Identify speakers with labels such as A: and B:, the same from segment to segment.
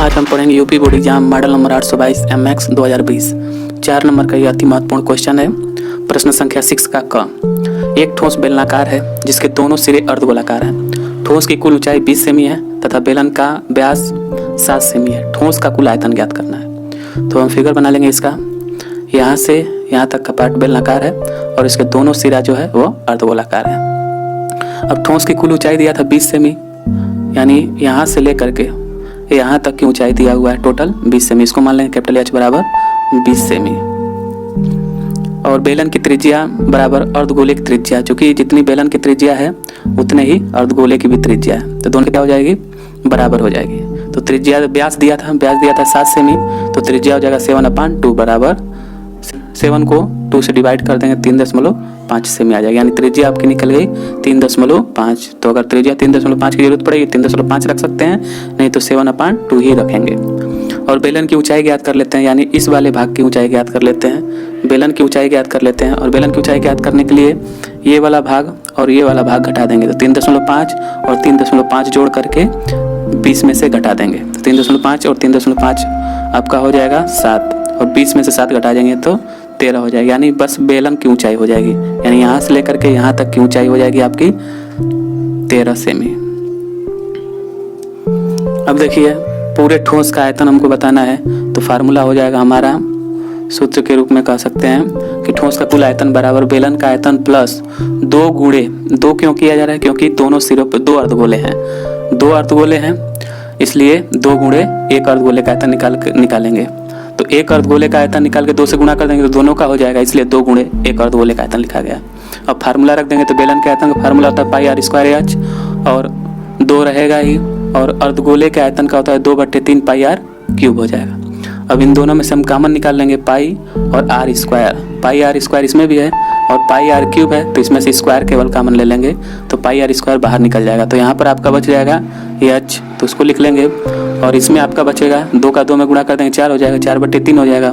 A: आज हम पढ़ेंगे UP board exam model number 822 MX 2020। 4 number का यह अति महत्वपूर्ण क्वेश्चन है। प्रश्न संख्या 6 का क। एक ठोस बेलनाकार है जिसके दोनों सिरे अर्धगोलाकार हैं। ठोस की कुल ऊंचाई 20 सेमी है तथा बेलन का व्यास 7 सेमी है। ठोस का कुल आयतन ज्ञात करना है। तो हम फिगर बना लेंगे इसका। यहाँ से यहाँ तक का पार्ट बेलनाकार है और इसके दोनों सिरा जो है वो अर्धगोलाकार है। अब ठोस की कुल ऊंचाई दिया था 20 सेमी, यानी यहाँ से लेकर के यहाँ तक की ऊंचाई दिया हुआ है टोटल 20 सेमी। इसको मान लेंगे कैपिटल H बराबर 20 सेमी। और बेलन की त्रिज्या बराबर अर्धगोले की त्रिज्या, चूंकि जितनी बेलन की त्रिज्या है उतने ही अर्धगोले की भी त्रिज्या है, तो दोनों क्या हो जाएगी, बराबर हो जाएगी। तो त्रिज्या व्यास दिया था 7 सेमी, तो त्रिज्या हो जाएगा 7/2 बराबर 7 को 2 से डिवाइड कर देंगे 3.5 सेमी आ जाएगा, यानी त्रिज्या आपकी निकल गई 3.5। तो अगर त्रिज्या 3.5 की जरूरत पड़ेगी 3.5 रख सकते हैं, नहीं तो 7/2 ही रखेंगे। और बेलन की ऊंचाई ज्ञात कर लेते हैं, यानी इस वाले भाग की ऊंचाई ज्ञात कर लेते हैं। बेलन की ऊंचाई ज्ञात कर लेते हैं और बेलन की ऊंचाई ज्ञात करने के लिए ये वाला भाग और ये वाला भाग घटा देंगे। तो 3.5 और 3.5 जोड़ करके 20 में से घटा देंगे। तो 3.5 और 3.5 आपका हो जाएगा 7 और 20 में से 7 घटा देंगे तो 13 हो जाएगी, यानी बस बेलन की ऊंचाई हो जाएगी, यानी यहाँ से लेकर के यहाँ तक की ऊंचाई हो जाएगी आपकी 13 सेमी। अब देखिए पूरे ठोस का आयतन हमको बताना है, तो फार्मूला हो जाएगा हमारा, सूत्र के रूप में कह सकते हैं कि ठोस का कुल आयतन बराबर बेलन का आयतन प्लस 2 गुणे 2 क्यों किया जा रहा है, क्योंकि दोनों सिरों पर 2 अर्धगोले हैं। 2 अर्धगोले हैं इसलिए 2 गुणे 1 अर्धगोले का आयतन निकालेंगे। तो 1 अर्धगोले का आयतन निकाल के 2 से गुणा कर देंगे तो दोनों का हो जाएगा, इसलिए 2 गुणे 1 अर्धगोले का आयतन लिखा गया। अब फार्मूला रख देंगे तो बेलन के आयतन का फार्मूला होता है πr² h और 2 रहेगा ही, और अर्धगोले के आयतन का होता है 2/3 πr³ हो जाएगा। अब इन दोनों में से हम कॉमन निकाल लेंगे पाई और r²। πr² इसमें भी है और πr³ है, तो इसमें से स्क्वायर केवल कॉमन ले लेंगे तो πr² बाहर निकल जाएगा। तो यहाँ पर आपका बच जाएगा ये h, तो उसको लिख लेंगे। और इसमें आपका बचेगा 2 का 2 में गुणा कर देंगे 4 हो जाएगा, 4/3 हो जाएगा।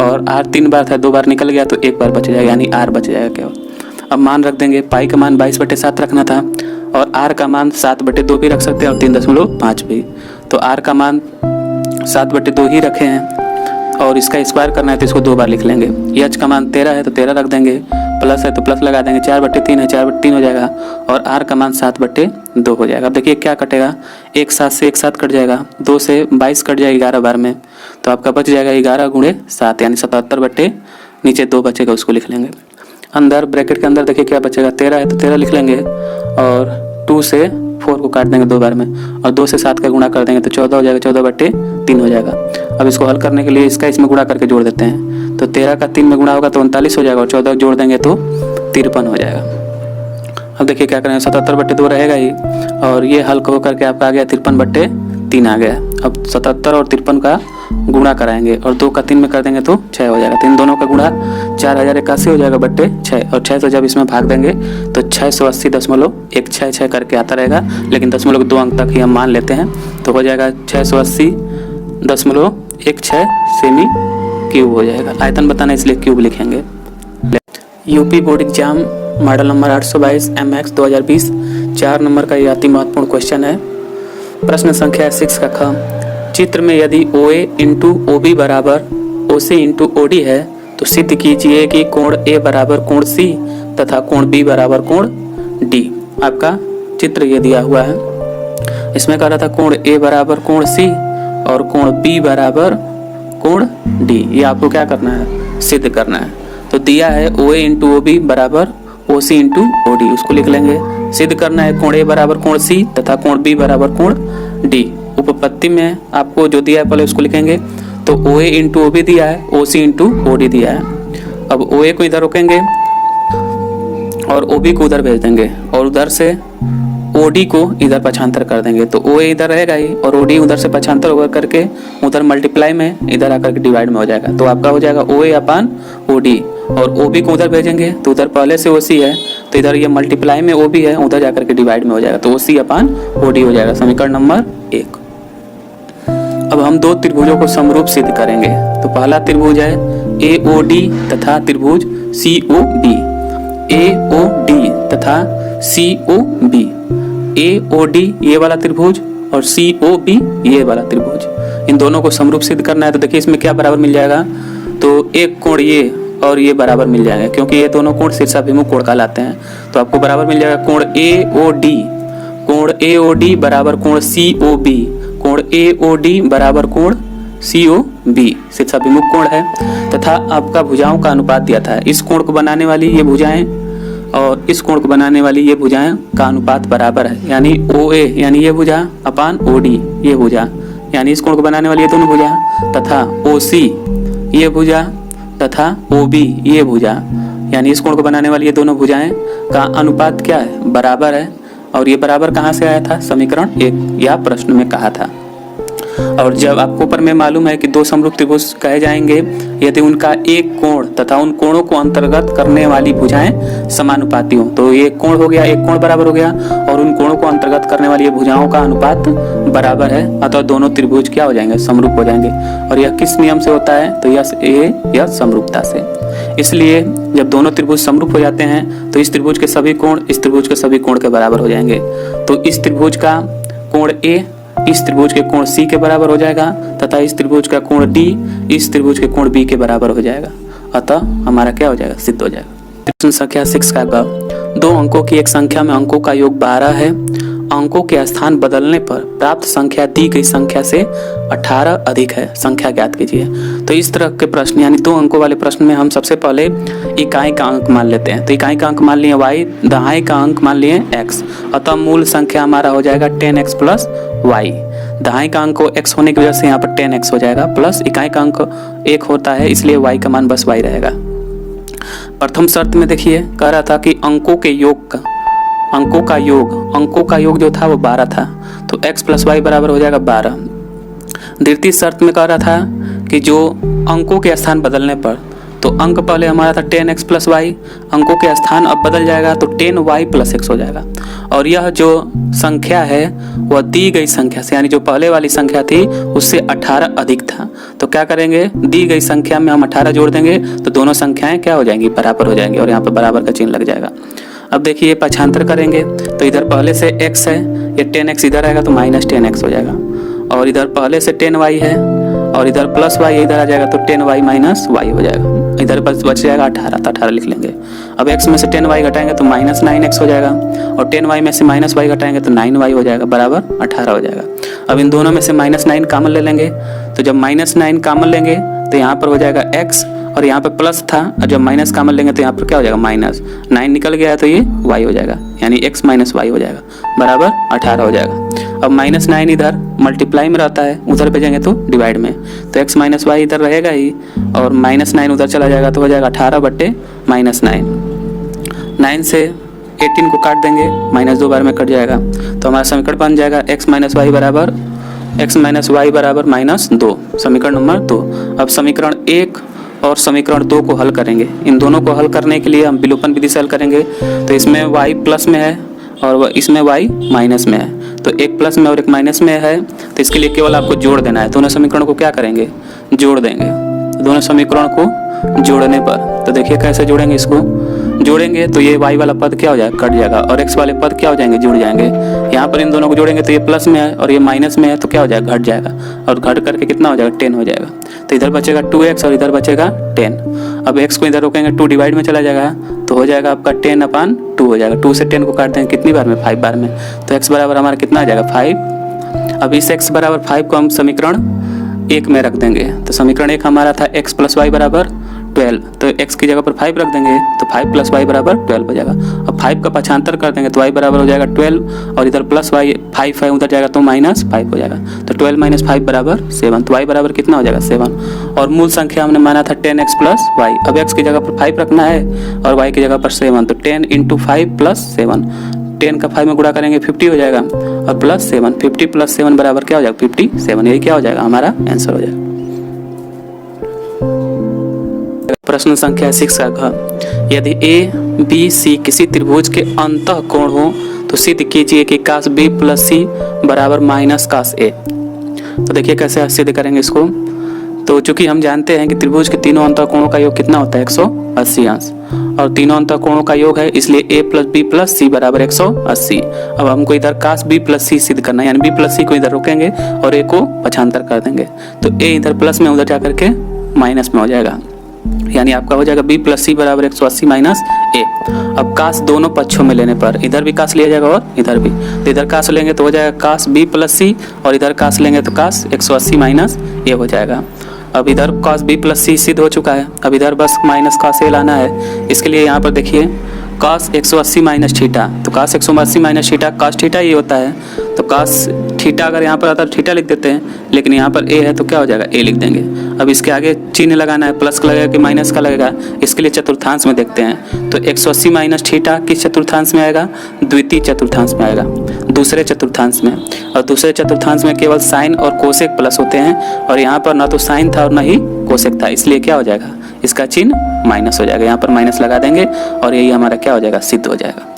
A: और r 3 बार था, 2 बार निकल गया तो 1 बार बच जाएगा, यानी r बच जाएगा केवल। अब मान रख देंगे, पाई का मान 22/7 रखना था और r का मान 7/2 भी रख सकते हैं और 3.5 भी। तो r का मान 7/2 ही रखे हैं और इसका स्क्वायर करना है तो इसको 2 बार लिख लेंगे। h का मान 13 है तो 13 रख देंगे, प्लस है तो प्लस लगा देंगे, 4/3 है 4/3 हो जाएगा और r का मान 7/2 हो जाएगा। अब देखिए क्या कटेगा, 1 7 से 1 7 कट जाएगा, 2 से 22 कट जाएगा 11 बार में, तो आपका बच जाएगा 11 गुणे 7 यानी 77 नीचे 2 बचेगा, उसको लिख लेंगे। अंदर ब्रैकेट के अंदर देखिए क्या बचेगा, 13 है तो 13 लिख लेंगे और 2 से 4 को काट देंगे 2 बार में और 2 से 7 का गुणा कर देंगे तो 14 हो जाएगा, 14/3 हो जाएगा। अब इसको हल करने के लिए इसका इसमें गुणा करके जोड़ देते हैं, तो 13 का 3 में गुणा होगा तो 39 हो जाएगा और 14 जोड़ देंगे तो 53 हो जाएगा। अब देखिए क्या करेंगे, 77/2 रहेगा ही और ये हल हो करके आपका आ गया 53/3 आ गया। अब 77 और 53 का गुणा कराएंगे और 2 का 3 में कर देंगे तो 6 हो जाएगा। तो इन दोनों का गुणा 4081 हो जाएगा बट्टे 6 और 6 से जब इसमें भाग देंगे तो 680.166 करके आता रहेगा, लेकिन 0.2 अंक तक ही हम मान लेते हैं, तो हो जाएगा 680.16 सेमी क्यूब हो जाएगा। आयतन बताना इसलिए क्यूब लिखेंगे। UP board exam model number 822 MX 2020। 4 number का यह अति महत्वपूर्ण क्वेश्चन है। प्रश्न संख्या 6 का ख। चित्र में यदि OA × OB बराबर OC × OD है तो सिद्ध कीजिए कि कोण A बराबर कोण C तथा कोण B बराबर कोण D। आपका चित्र ये दिया हुआ है, इसमें कह रहा था कोण A बराबर कोण C और कोण B बराबर कोण D। ये आपको क्या करना है, सिद्ध करना है। तो दिया है OA × OB बराबर OC × OD, उसको लिख लेंगे। सिद्ध करना है कोण A बराबर कोण C तथा कोण B बराबर कोण D। उपपत्ति में आपको जो दिया है पहले उसको लिखेंगे। तो OA × OB दिया है, OC × OD दिया है। अब OA को इधर रोकेंगे और OB को उधर भेज देंगे और उधर से OD को इधर पक्षांतर कर देंगे, तो OA इधर रहेगा ही और OD उधर से पक्षांतर होकर करके उधर मल्टीप्लाई में इधर आकर के डिवाइड में हो जाएगा। तो आपका हो जाएगा OA/OD और OB को उधर भेजेंगे तो उधर पहले से OC है तो इधर ये मल्टीप्लाई में OB है, उधर जाकर के डिवाइड में हो जाएगा, तो OC/OD हो जाएगा। समीकरण नंबर 1। अब हम 2 त्रिभुजों को समरूप सिद्ध करेंगे। तो पहला त्रिभुज है AOD तथा त्रिभुज COB। AOD तथा COB। AOD ये वाला त्रिभुज और COB ये वाला त्रिभुज, इन दोनों को समरूप सिद्ध करना है तो देखिए इसमें क्या बराबर मिल जाएगा, तो एक कोण ये और ये बराबर मिल जाएगा, क्योंकि ये दोनों कोण शीर्षाभिमुख कोण कहलाते हैं। तो आपको बराबर मिल जाएगा कोण AOD, कोण AOD बराबर कोण COB, कोण AOD बराबर कोण COB शीर्षाभिमुख कोण है। तथा आपका भुजाओं का अनुपात दिया था, इस कोण को बनाने वाली ये भुजाएं और इस कोण को बनाने वाली ये भुजाएं का अनुपात बराबर है, यानी OA यानी ये भुजा अपान OD ये भुजा, यानी इस कोण को बनाने वाली ये दोनों भुजा, तथा OC ये भुजा तथा OB ये भुजा, यानी इस कोण को बनाने वाली ये दोनों भुजाएं का अनुपात क्या है, बराबर है। और ये बराबर कहाँ से आया था, समीकरण 1 या प्रश्न में कहा था। और जब आपको ऊपर में मालूम है कि दो समरूप त्रिभुज कहे जाएंगे यदि उनका एक कोण तथा उन कोणों को अंतर्गत करने वाली भुजाएं समानुपाती हो, तो ये कोण हो गया, एक कोण बराबर हो गया और उन कोणों को अंतर्गत करने वाली ये भुजाओं का अनुपात बराबर है, अतः दोनों त्रिभुज क्या हो जाएंगे, समरूप हो जाएंगे। और यह किस नियम से होता है, तो यह समरूपता से। इसलिए जब दोनों त्रिभुज समरूप हो जाते हैं तो इस त्रिभुज के सभी कोण इस त्रिभुज के सभी कोण के बराबर हो जाएंगे। तो इस त्रिभुज का कोण A इस त्रिभुज के कोण C के बराबर हो जाएगा तथा इस त्रिभुज का कोण D इस त्रिभुज के कोण B के बराबर हो जाएगा, अतः हमारा क्या हो जाएगा, सिद्ध हो जाएगा। प्रश्न संख्या 6 का जवाब, दो अंकों की एक संख्या में अंकों का योग 12 है, अंकों के स्थान बदलने पर प्राप्त संख्या दी गई संख्या से 18 अधिक है, संख्या ज्ञात कीजिए। तो इस तरह के प्रश्न यानी दो अंकों वाले प्रश्न में हम सबसे पहले इकाई का अंक मान लेते हैं। तो इकाई का अंक मान लिए y, दहाई का अंक मान लिए x, अतः मूल संख्या हमारा हो जाएगा 10x प्लस y। दहाई का अंक x होने की वजह से यहाँ पर 10x हो जाएगा, प्लस इकाई का अंक 1 होता है इसलिए y का मान बस y रहेगा। प्रथम शर्त में देखिए कह रहा था कि अंकों का योग जो था वो 12 था, तो x प्लस वाई बराबर हो जाएगा 12। द्वितीय शर्त में कह रहा था कि जो अंकों के स्थान बदलने पर, तो अंक पहले हमारा था 10x प्लस वाई, अंकों के स्थान अब बदल जाएगा तो 10y प्लस x हो जाएगा। और यह जो संख्या है वह दी गई संख्या से यानी जो पहले वाली संख्या थी उससे 18 अधिक था। तो क्या करेंगे, दी गई संख्या में हम 18 जोड़ देंगे तो दोनों संख्याएं क्या हो जाएंगी, बराबर हो जाएंगी और यहाँ पर बराबर का चिन्ह लग जाएगा। अब देखिए पक्षांतर करेंगे तो इधर पहले से x है, ये 10x इधर आएगा तो माइनस 10x हो जाएगा, और इधर पहले से 10y है और इधर प्लस y इधर आ जाएगा तो 10y माइनस y हो जाएगा। इधर बच जाएगा 18, तो 18 लिख लेंगे। अब x में से 10y घटाएंगे तो माइनस 9x हो जाएगा और 10y में से माइनस y घटाएंगे तो 9y हो जाएगा, बराबर 18 हो जाएगा। अब इन दोनों में से माइनस 9 कॉमन ले लेंगे, तो जब माइनस 9 कॉमन लेंगे तो यहाँ पर हो जाएगा x और यहाँ पे प्लस था, और जब माइनस कॉमन लेंगे तो यहाँ पर क्या हो जाएगा, माइनस 9 निकल गया है तो ये y हो जाएगा, यानी x माइनस वाई हो जाएगा, बराबर 18 हो जाएगा। अब माइनस 9 इधर मल्टीप्लाई में रहता है, उधर भेजेंगे तो डिवाइड में, तो x माइनस वाई इधर रहेगा ही और माइनस 9 उधर चला जाएगा तो हो जाएगा 18 बटे माइनस 9। 9 से 18 को काट देंगे, माइनस 2 बार में कट जाएगा, तो हमारा समीकरण बन जाएगा x माइनस वाई बराबर माइनस 2, समीकरण नंबर 2। अब समीकरण 1 और समीकरण 2 को हल करेंगे। इन दोनों को हल करने के लिए हम विलोपन विधि से हल करेंगे, तो इसमें y प्लस में है और इसमें y माइनस में है, तो एक प्लस में और एक माइनस में है, तो इसके लिए केवल आपको जोड़ देना है। दोनों समीकरणों को क्या करेंगे, जोड़ देंगे। दोनों समीकरण को जोड़ने पर तो देखिए कैसे जोड़ेंगे, इसको जोड़ेंगे तो ये y वाला पद क्या हो जाएगा, कट जाएगा और x वाले पद क्या हो जाएंगे, जुड़ जाएंगे। यहाँ पर इन दोनों को जोड़ेंगे तो ये प्लस में है और ये माइनस में है तो क्या हो जाएगा, घट जाएगा और घट करके कितना हो जाएगा, 10 हो जाएगा। तो इधर बचेगा 2x और इधर बचेगा 10। अब x को इधर रोकेंगे 2 डिवाइड में चला जाएगा तो हो जाएगा आपका 10/2 हो जाएगा। 2 से 10 को काट देंगे कितनी बार में, 5 बार में, तो x बराबर हमारा कितना आ जाएगा, 5। अब इस x बराबर 5 को हम समीकरण 1 में रख देंगे, तो समीकरण 1 हमारा था x प्लस वाई बराबर 12, तो x की जगह पर 5 रख देंगे तो 5 प्लस वाई बराबर 12 हो जाएगा। अब 5 का पक्षांतर कर देंगे तो y बराबर हो जाएगा 12 और इधर प्लस वाई 5 है उधर जाएगा तो माइनस 5 हो जाएगा, तो 12 माइनस 5 बराबर 7, तो y बराबर कितना हो जाएगा, 7। और मूल संख्या हमने माना था 10x प्लस वाई, अब x की जगह पर 5 रखना है और y की जगह पर 7, तो 10 × 5 प्लस 7, 10 का 5 में गुणा करेंगे 50 हो जाएगा और प्लस 7, 50 प्लस 7 बराबर क्या हो जाएगा, 57। यही क्या हो जाएगा, हमारा आंसर हो जाएगा। प्रश्न संख्या 6 का घ, यदि a b c किसी त्रिभुज के अंतः कोण हो तो सिद्ध कीजिए कि cos b प्लस c बराबर माइनस cos a। तो देखिए कैसे सिद्ध करेंगे इसको। तो चूंकि हम जानते हैं कि त्रिभुज के तीनों अंतः कोणों का योग कितना होता है, 180 अंश, और तीनों अंतःकोणों का योग है, इसलिए a प्लस बी प्लस सी बराबर 180। अब हमको इधर कास बी प्लस सी सिद्ध करना है, यानी बी प्लस सी को इधर रोकेंगे और a को पक्षांतर कर देंगे, तो a इधर प्लस में उधर जा करके माइनस में हो जाएगा, यानी आपका हो जाएगा b प्लस सी बराबर 180 माइनस a। अब कास दोनों पक्षों में लेने पर इधर भी कास लिया जाएगा और इधर भी, तो इधर कास लेंगे तो हो जाएगा कास b प्लस सी और इधर कास लेंगे तो कास 180 माइनस a हो जाएगा। अब इधर cos b प्लस सी सिद्ध हो चुका है, अब इधर बस माइनस cos a लाना है। इसके लिए यहाँ पर देखिए cos 180 माइनस थीटा, तो cos 180 minus theta cos theta ये होता है, तो cos थीटा अगर यहाँ पर आता है थीटा लिख देते हैं, लेकिन यहाँ पर a है तो क्या हो जाएगा a लिख देंगे। अब इसके आगे चिन्ह लगाना है, प्लस का लगेगा कि माइनस का लगेगा, इसके लिए चतुर्थांश में देखते हैं। तो 180 माइनस थीटा किस चतुर्थांश में आएगा? द्वितीय चतुर्थांश में आएगा, दूसरे चतुर्थांश में। और दूसरे चतुर्थांश में केवल साइन और कोसेक प्लस होते हैं, और यहाँ पर ना तो साइन था और ना ही कोसेक था, इसलिए क्या हो जाएगा? इसका चिन्ह माइनस हो जाएगा। यहाँ पर माइनस लगा देंगे और यही हमारा क्या हो जाएगा? सिद्ध हो जाएगा।